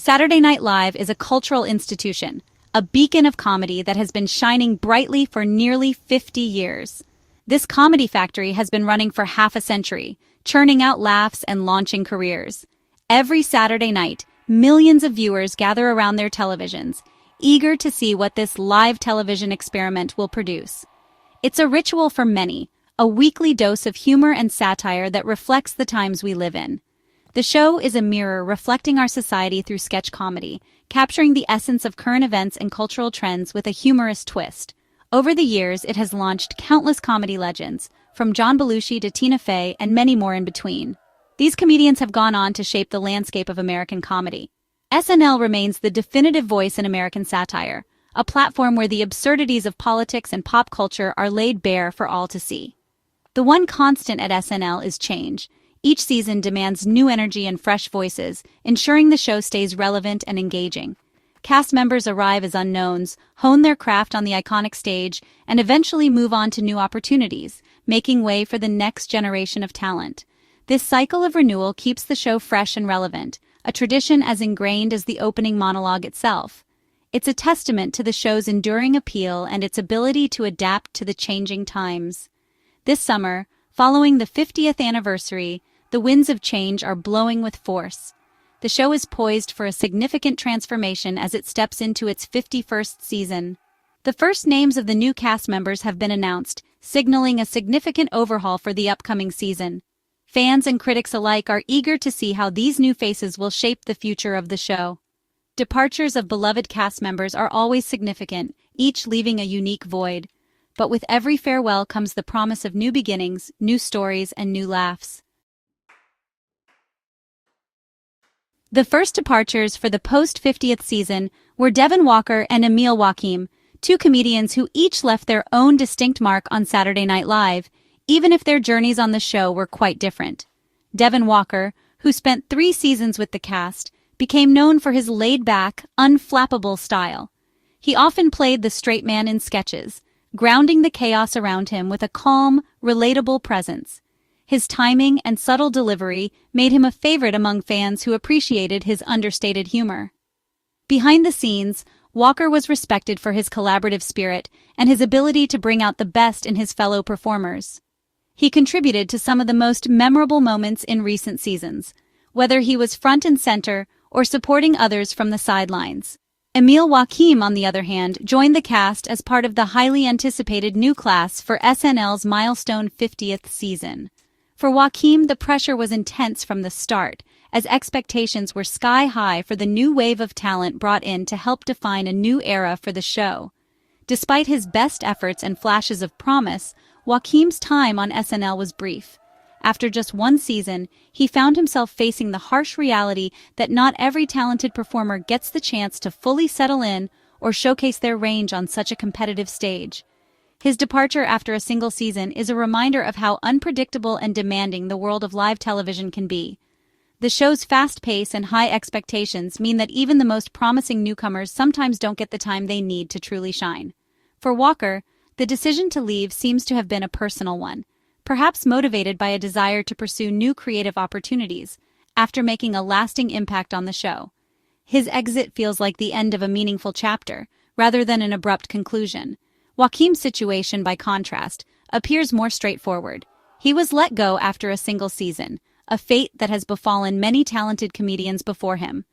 Saturday Night Live is a cultural institution, a beacon of comedy that has been shining brightly for nearly 50 years. This comedy factory has been running for half a century, churning out laughs and launching careers. Every Saturday night, millions of viewers gather around their televisions, eager to see what this live television experiment will produce. It's a ritual for many, a weekly dose of humor and satire that reflects the times we live in. The show is a mirror reflecting our society through sketch comedy, capturing the essence of current events and cultural trends with a humorous twist. Over the years, it has launched countless comedy legends, from John Belushi to Tina Fey and many more in between. These comedians have gone on to shape the landscape of American comedy. SNL remains the definitive voice in American satire, a platform where the absurdities of politics and pop culture are laid bare for all to see. The one constant at SNL is change. Each season demands new energy and fresh voices, ensuring the show stays relevant and engaging. Cast members arrive as unknowns, hone their craft on the iconic stage, and eventually move on to new opportunities, making way for the next generation of talent. This cycle of renewal keeps the show fresh and relevant, a tradition as ingrained as the opening monologue itself. It's a testament to the show's enduring appeal and its ability to adapt to the changing times. This summer, following the 50th anniversary, the winds of change are blowing with force. The show is poised for a significant transformation as it steps into its 51st season. The first names of the new cast members have been announced, signaling a significant overhaul for the upcoming season. Fans and critics alike are eager to see how these new faces will shape the future of the show. Departures of beloved cast members are always significant, each leaving a unique void. But with every farewell comes the promise of new beginnings, new stories, and new laughs. The first departures for the post-50th season were Devon Walker and Emil Wakim, two comedians who each left their own distinct mark on Saturday Night Live, even if their journeys on the show were quite different. Devon Walker, who spent 3 seasons with the cast, became known for his laid-back, unflappable style. He often played the straight man in sketches, grounding the chaos around him with a calm, relatable presence. His timing and subtle delivery made him a favorite among fans who appreciated his understated humor. Behind the scenes, Walker was respected for his collaborative spirit and his ability to bring out the best in his fellow performers. He contributed to some of the most memorable moments in recent seasons, whether he was front and center or supporting others from the sidelines. Emil Wakim, on the other hand, joined the cast as part of the highly anticipated new class for SNL's milestone 50th season. For Wakim, the pressure was intense from the start, as expectations were sky-high for the new wave of talent brought in to help define a new era for the show. Despite his best efforts and flashes of promise, Wakim's time on SNL was brief. After just 1 season, he found himself facing the harsh reality that not every talented performer gets the chance to fully settle in or showcase their range on such a competitive stage. His departure after a single season is a reminder of how unpredictable and demanding the world of live television can be. The show's fast pace and high expectations mean that even the most promising newcomers sometimes don't get the time they need to truly shine. For Walker, the decision to leave seems to have been a personal one, perhaps motivated by a desire to pursue new creative opportunities after making a lasting impact on the show. His exit feels like the end of a meaningful chapter, rather than an abrupt conclusion. Wakim's situation, by contrast, appears more straightforward. He was let go after a single season, a fate that has befallen many talented comedians before him.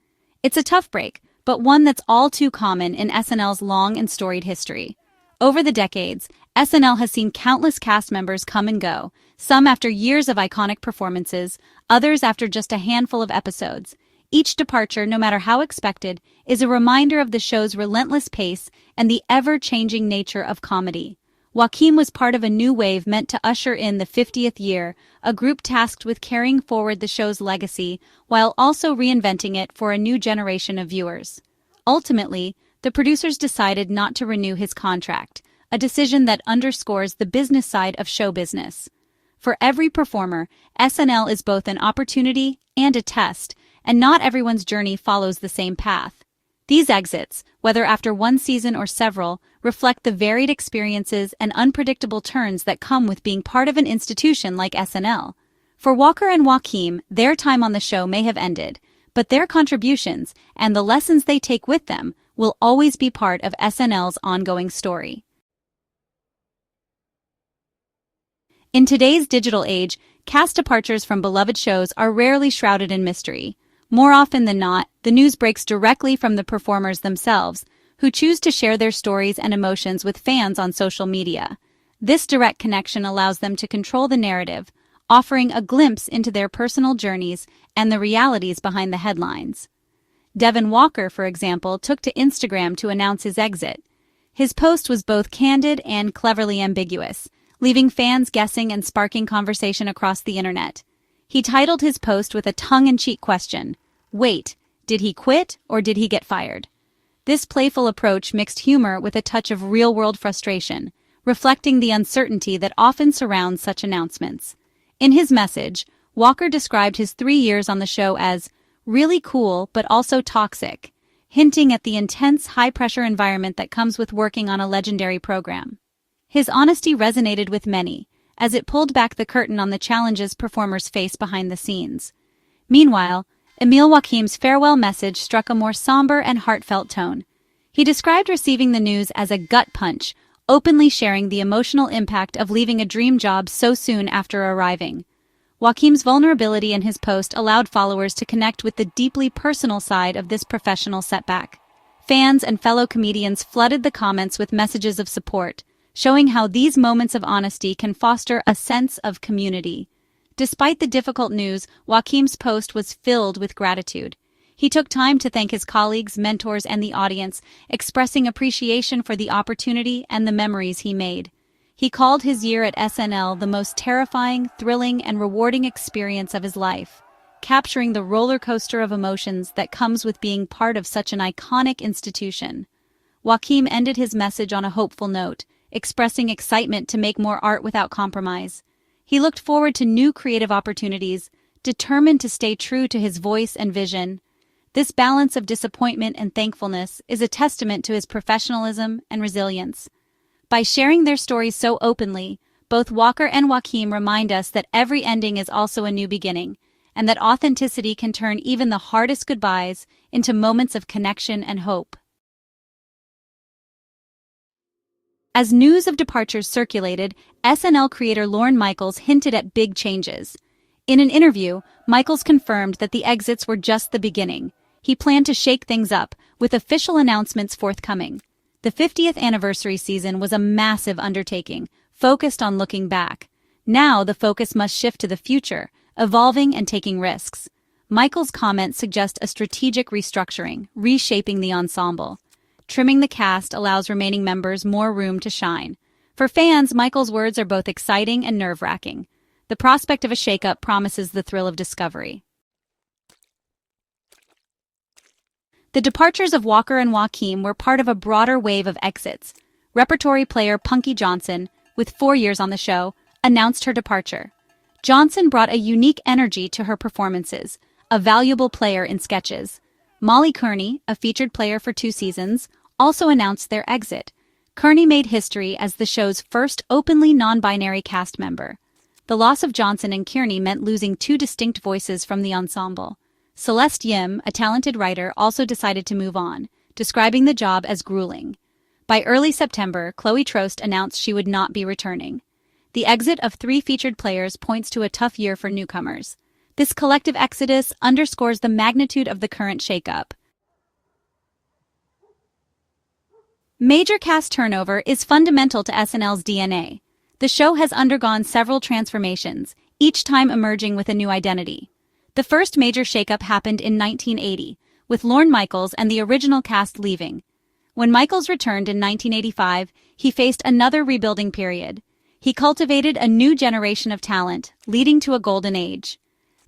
It's a tough break, but one that's all too common in SNL's long and storied history. Over the decades, SNL has seen countless cast members come and go, some after years of iconic performances, others after just a handful of episodes. Each departure, no matter how expected, is a reminder of the show's relentless pace and the ever-changing nature of comedy. Wakim was part of a new wave meant to usher in the 50th year, a group tasked with carrying forward the show's legacy while also reinventing it for a new generation of viewers. Ultimately, the producers decided not to renew his contract, a decision that underscores the business side of show business. For every performer, SNL is both an opportunity and a test, and not everyone's journey follows the same path. These exits, whether after 1 season or several, reflect the varied experiences and unpredictable turns that come with being part of an institution like SNL. For Walker and Wakim, their time on the show may have ended, but their contributions and the lessons they take with them will always be part of SNL's ongoing story. In today's digital age, cast departures from beloved shows are rarely shrouded in mystery. More often than not, the news breaks directly from the performers themselves, who choose to share their stories and emotions with fans on social media. This direct connection allows them to control the narrative, offering a glimpse into their personal journeys and the realities behind the headlines. Devon Walker, for example, took to Instagram to announce his exit. His post was both candid and cleverly ambiguous, leaving fans guessing and sparking conversation across the internet. He titled his post with a tongue-in-cheek question: "Wait, did he quit or did he get fired?" This playful approach mixed humor with a touch of real-world frustration, reflecting the uncertainty that often surrounds such announcements. In his message, Walker described his 3 years on the show as really cool but also toxic, hinting at the intense, high-pressure environment that comes with working on a legendary program. His honesty resonated with many, as it pulled back the curtain on the challenges performers face behind the scenes. Meanwhile, Emil Wakim's farewell message struck a more somber and heartfelt tone. He described receiving the news as a gut punch, openly sharing the emotional impact of leaving a dream job so soon after arriving. Wakim's vulnerability in his post allowed followers to connect with the deeply personal side of this professional setback. Fans and fellow comedians flooded the comments with messages of support, showing how these moments of honesty can foster a sense of community. Despite the difficult news, Wakim's post was filled with gratitude. He took time to thank his colleagues, mentors, and the audience, expressing appreciation for the opportunity and the memories he made. He called his year at SNL the most terrifying, thrilling, and rewarding experience of his life, capturing the roller coaster of emotions that comes with being part of such an iconic institution. Wakim ended his message on a hopeful note, expressing excitement to make more art without compromise. He looked forward to new creative opportunities, determined to stay true to his voice and vision. This balance of disappointment and thankfulness is a testament to his professionalism and resilience. By sharing their stories so openly, both Walker and Wakim remind us that every ending is also a new beginning, and that authenticity can turn even the hardest goodbyes into moments of connection and hope. As news of departures circulated, SNL creator Lorne Michaels hinted at big changes. In an interview, Michaels confirmed that the exits were just the beginning. He planned to shake things up, with official announcements forthcoming. The 50th anniversary season was a massive undertaking, focused on looking back. Now the focus must shift to the future, evolving and taking risks. Michaels' comments suggest a strategic restructuring, reshaping the ensemble. Trimming the cast allows remaining members more room to shine. For fans, Michaels' words are both exciting and nerve-wracking. The prospect of a shakeup promises the thrill of discovery. The departures of Walker and Wakim were part of a broader wave of exits. Repertory player Punky Johnson, with 4 years on the show, announced her departure. Johnson brought a unique energy to her performances, a valuable player in sketches. Molly Kearney, a featured player for 2 seasons, also announced their exit. Kearney made history as the show's first openly non-binary cast member. The loss of Johnson and Kearney meant losing 2 distinct voices from the ensemble. Celeste Yim, a talented writer, also decided to move on, describing the job as grueling. By early September, Chloe Trost announced she would not be returning. The exit of 3 featured players points to a tough year for newcomers. This collective exodus underscores the magnitude of the current shakeup. Major cast turnover is fundamental to SNL's DNA. The show has undergone several transformations, each time emerging with a new identity. The first major shakeup happened in 1980, with Lorne Michaels and the original cast leaving. When Michaels returned in 1985, he faced another rebuilding period. He cultivated a new generation of talent, leading to a golden age.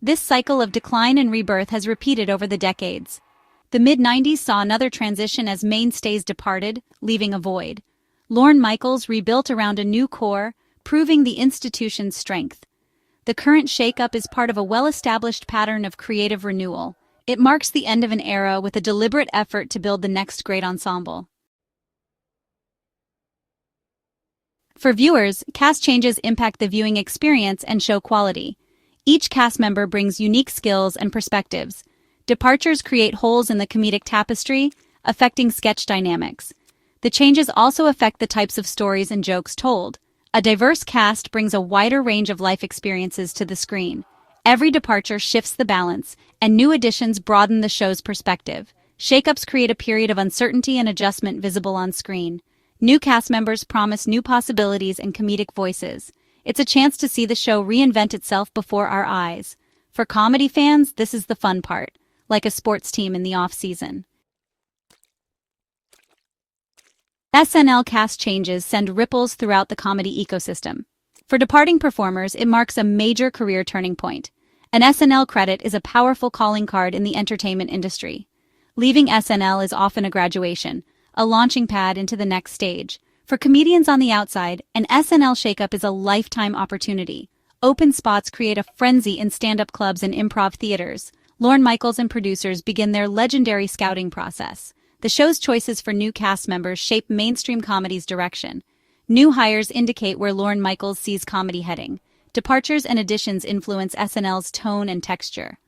This cycle of decline and rebirth has repeated over the decades. The mid-90s saw another transition as mainstays departed, leaving a void. Lorne Michaels rebuilt around a new core, proving the institution's strength. The current shakeup is part of a well-established pattern of creative renewal. It marks the end of an era with a deliberate effort to build the next great ensemble. For viewers, cast changes impact the viewing experience and show quality. Each cast member brings unique skills and perspectives. Departures create holes in the comedic tapestry, affecting sketch dynamics. The changes also affect the types of stories and jokes told. A diverse cast brings a wider range of life experiences to the screen. Every departure shifts the balance, and new additions broaden the show's perspective. Shakeups create a period of uncertainty and adjustment visible on screen. New cast members promise new possibilities and comedic voices. It's a chance to see the show reinvent itself before our eyes. For comedy fans, this is the fun part, like a sports team in the off-season. SNL cast changes send ripples throughout the comedy ecosystem. For departing performers, it marks a major career turning point. An SNL credit is a powerful calling card in the entertainment industry. Leaving SNL is often a graduation, a launching pad into the next stage. For comedians on the outside, an SNL shakeup is a lifetime opportunity. Open spots create a frenzy in stand-up clubs and improv theaters. Lorne Michaels and producers begin their legendary scouting process. The show's choices for new cast members shape mainstream comedy's direction. New hires indicate where Lorne Michaels sees comedy heading. Departures and additions influence SNL's tone and texture.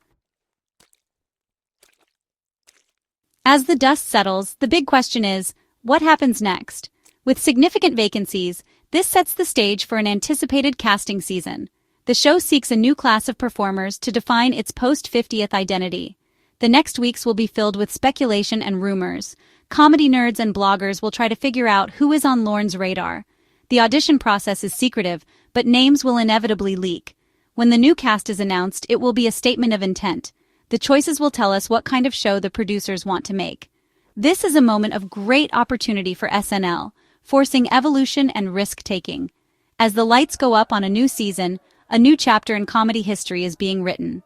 As the dust settles, the big question is, what happens next? With significant vacancies, this sets the stage for an anticipated casting season. The show seeks a new class of performers to define its post-50th identity. The next weeks will be filled with speculation and rumors. Comedy nerds and bloggers will try to figure out who is on Lorne's radar. The audition process is secretive, but names will inevitably leak. When the new cast is announced, it will be a statement of intent. The choices will tell us what kind of show the producers want to make. This is a moment of great opportunity for SNL, forcing evolution and risk-taking. As the lights go up on a new season, a new chapter in comedy history is being written.